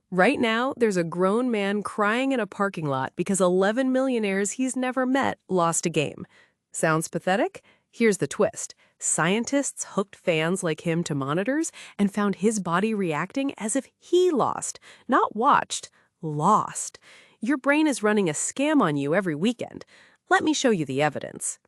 Right now, there's a grown man crying in a parking lot because 11 millionaires he's never met lost a game. Sounds pathetic? Here's the twist. Scientists hooked fans like him to monitors and found his body reacting as if he lost, not watched, lost. Your brain is running a scam on you every weekend. Let me show you the evidence.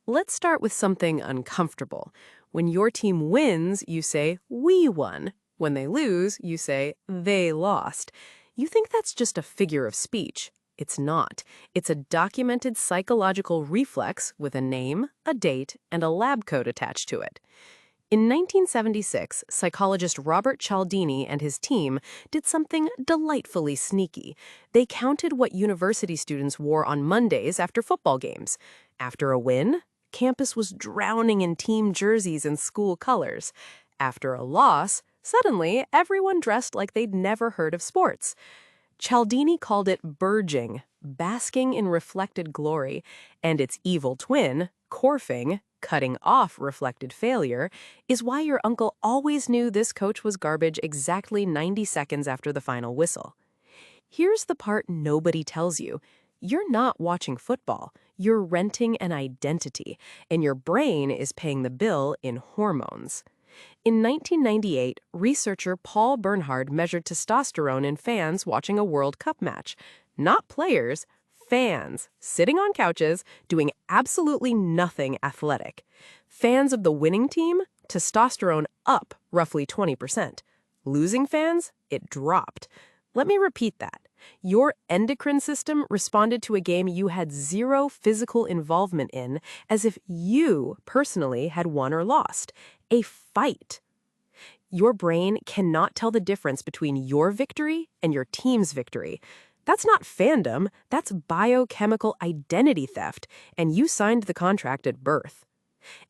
Let's start with something uncomfortable. When your team wins, you say, "We won." When they lose, you say, "They lost." You think that's just a figure of speech. It's not. It's a documented psychological reflex with a name, a date, and a lab coat attached to it. In 1976, psychologist Robert Cialdini and his team did something delightfully sneaky. They counted what university students wore on Mondays after football games. After a win, campus was drowning in team jerseys and school colors. After a loss, suddenly everyone dressed like they'd never heard of sports. Cialdini called it BIRGing, basking in reflected glory, and its evil twin, corfing, cutting off reflected failure, is why your uncle always knew this coach was garbage exactly 90 seconds after the final whistle. Here's the part nobody tells you. You're not watching football. You're renting an identity, and your brain is paying the bill in hormones. In 1998, researcher Paul Bernhard measured testosterone in fans watching a World Cup match. Not players, fans, sitting on couches, doing absolutely nothing athletic. Fans of the winning team, testosterone up roughly 20%. Losing fans, it dropped. Let me repeat that. Your endocrine system responded to a game you had zero physical involvement in as if you personally had won or lost. A fight. Your brain cannot tell the difference between your victory and your team's victory. That's not fandom, that's biochemical identity theft, and you signed the contract at birth.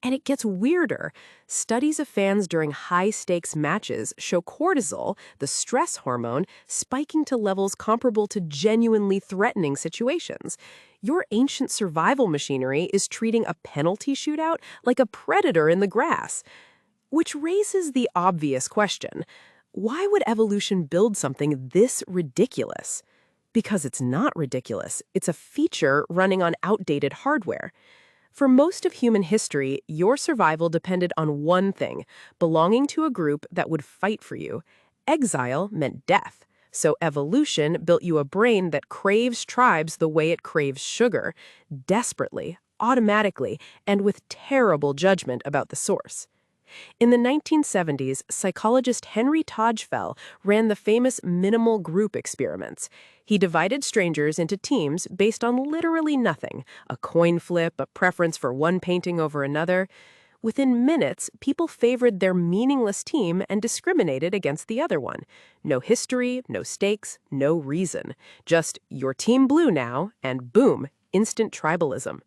And it gets weirder. Studies of fans during high-stakes matches show cortisol, the stress hormone, spiking to levels comparable to genuinely threatening situations. Your ancient survival machinery is treating a penalty shootout like a predator in the grass. Which raises the obvious question. Why would evolution build something this ridiculous? Because it's not ridiculous. It's a feature running on outdated hardware. For most of human history, your survival depended on one thing, belonging to a group that would fight for you. Exile meant death, so evolution built you a brain that craves tribes the way it craves sugar, desperately, automatically, and with terrible judgment about the source. In the 1970s, psychologist Henri Tajfel ran the famous minimal group experiments. He divided strangers into teams based on literally nothing, a coin flip, a preference for one painting over another. Within minutes, people favored their meaningless team and discriminated against the other one. No history, no stakes, no reason. Just, your team blue now, and boom, instant tribalism.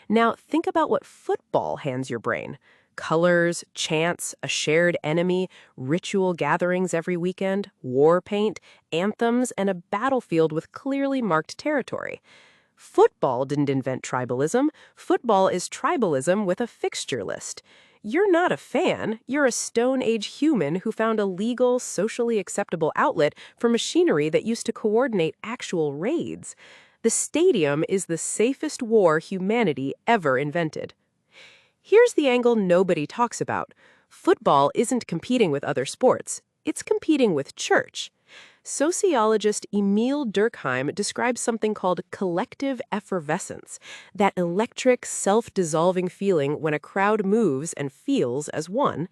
Now, think about what football hands your brain. Colors, chants, a shared enemy, ritual gatherings every weekend, war paint, anthems, and a battlefield with clearly marked territory. Football didn't invent tribalism. Football is tribalism with a fixture list. You're not a fan. You're a Stone Age human who found a legal, socially acceptable outlet for machinery that used to coordinate actual raids. The stadium is the safest war humanity ever invented. Here's the angle nobody talks about. Football isn't competing with other sports. It's competing with church. Sociologist Emil Durkheim describes something called collective effervescence, that electric, self-dissolving feeling when a crowd moves and feels as one.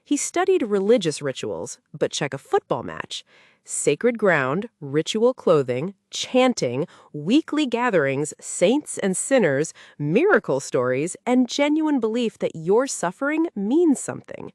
He studied religious rituals, but check a football match. Sacred ground, ritual clothing, chanting, weekly gatherings, saints and sinners, miracle stories, and genuine belief that your suffering means something.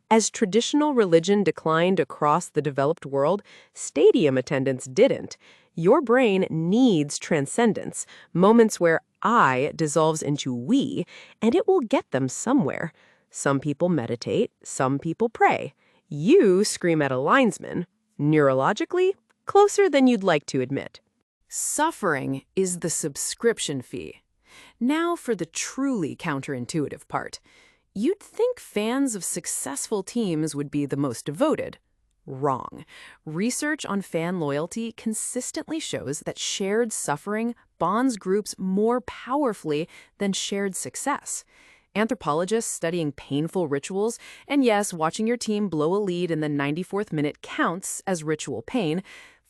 As traditional religion declined across the developed world, stadium attendance didn't. Your brain needs transcendence, moments where I dissolves into we, and it will get them somewhere. Some people meditate, some people pray. You scream at a linesman. Neurologically, closer than you'd like to admit. Suffering is the subscription fee. Now for the truly counterintuitive part. You'd think fans of successful teams would be the most devoted. Wrong. Research on fan loyalty consistently shows that shared suffering bonds groups more powerfully than shared success. Anthropologists studying painful rituals, and yes, watching your team blow a lead in the 94th minute counts as ritual pain,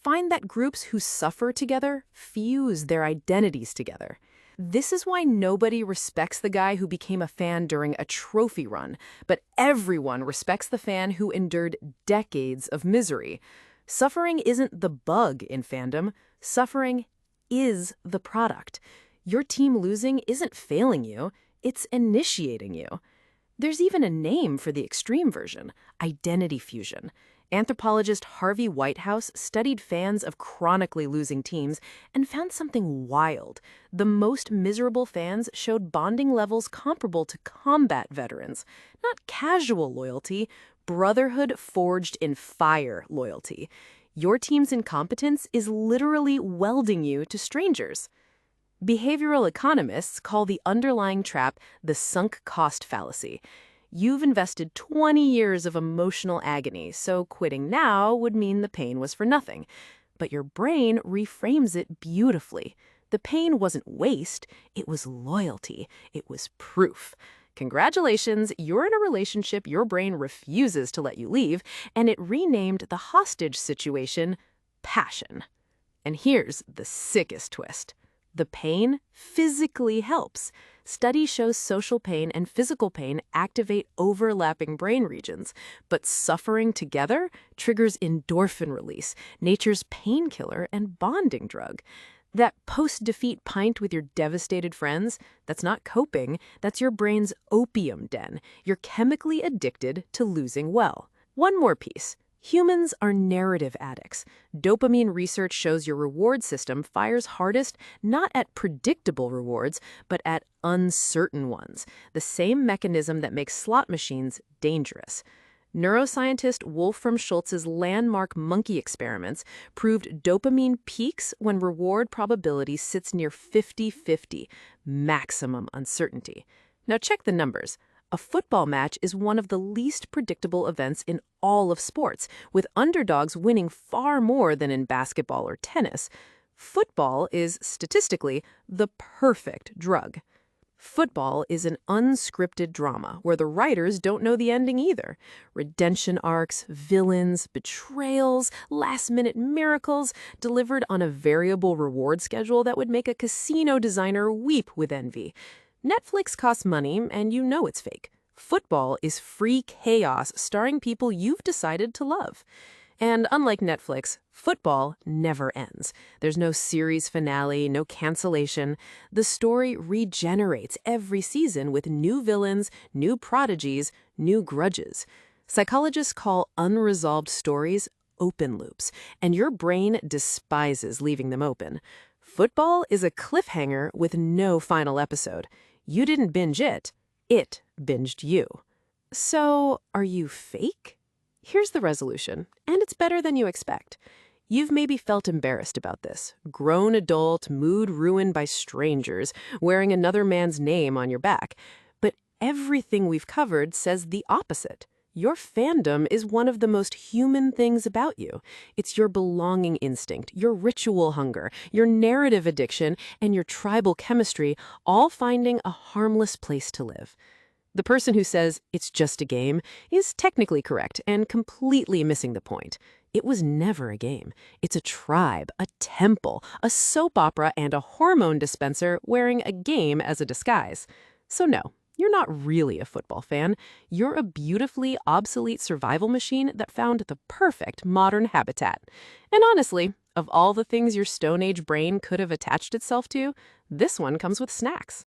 find that groups who suffer together fuse their identities together. This is why nobody respects the guy who became a fan during a trophy run, but everyone respects the fan who endured decades of misery. Suffering isn't the bug in fandom. Suffering is the product. Your team losing isn't failing you, it's initiating you. There's even a name for the extreme version: identity fusion. Anthropologist Harvey Whitehouse studied fans of chronically losing teams and found something wild. The most miserable fans showed bonding levels comparable to combat veterans. Not casual loyalty, brotherhood forged in fire loyalty. Your team's incompetence is literally welding you to strangers. Behavioral economists call the underlying trap the sunk cost fallacy. You've invested 20 years of emotional agony, so quitting now would mean the pain was for nothing. But your brain reframes it beautifully. The pain wasn't waste, it was loyalty. It was proof. Congratulations, you're in a relationship your brain refuses to let you leave, and it renamed the hostage situation passion. And here's the sickest twist. The pain physically helps. Study shows social pain and physical pain activate overlapping brain regions, but suffering together triggers endorphin release, nature's painkiller and bonding drug. That post-defeat pint with your devastated friends, that's not coping, that's your brain's opium den. You're chemically addicted to losing well. One more piece. Humans are narrative addicts. Dopamine research shows your reward system fires hardest not at predictable rewards, but at uncertain ones, the same mechanism that makes slot machines dangerous. Neuroscientist Wolfram Schultz's landmark monkey experiments proved dopamine peaks when reward probability sits near 50-50, maximum uncertainty. Now check the numbers. A football match is one of the least predictable events in all of sports, with underdogs winning far more than in basketball or tennis. Football is, statistically, the perfect drug. Football is an unscripted drama where the writers don't know the ending either. Redemption arcs, villains, betrayals, last-minute miracles, delivered on a variable reward schedule that would make a casino designer weep with envy. Netflix costs money, and you know it's fake. Football is free chaos starring people you've decided to love. And unlike Netflix, football never ends. There's no series finale, no cancellation. The story regenerates every season with new villains, new prodigies, new grudges. Psychologists call unresolved stories open loops, and your brain despises leaving them open. Football is a cliffhanger with no final episode. You didn't binge it binged you. So, are you fake? Here's the resolution, and it's better than you expect. You've maybe felt embarrassed about this. Grown adult, mood ruined by strangers, wearing another man's name on your back. But everything we've covered says the opposite. Your fandom is one of the most human things about you. It's your belonging instinct, your ritual hunger, your narrative addiction, and your tribal chemistry all finding a harmless place to live. The person who says it's just a game is technically correct and completely missing the point. It was never a game. It's a tribe, a temple, a soap opera, and a hormone dispenser wearing a game as a disguise. So no. You're not really a football fan. You're a beautifully obsolete survival machine that found the perfect modern habitat. And honestly, of all the things your Stone Age brain could have attached itself to, this one comes with snacks.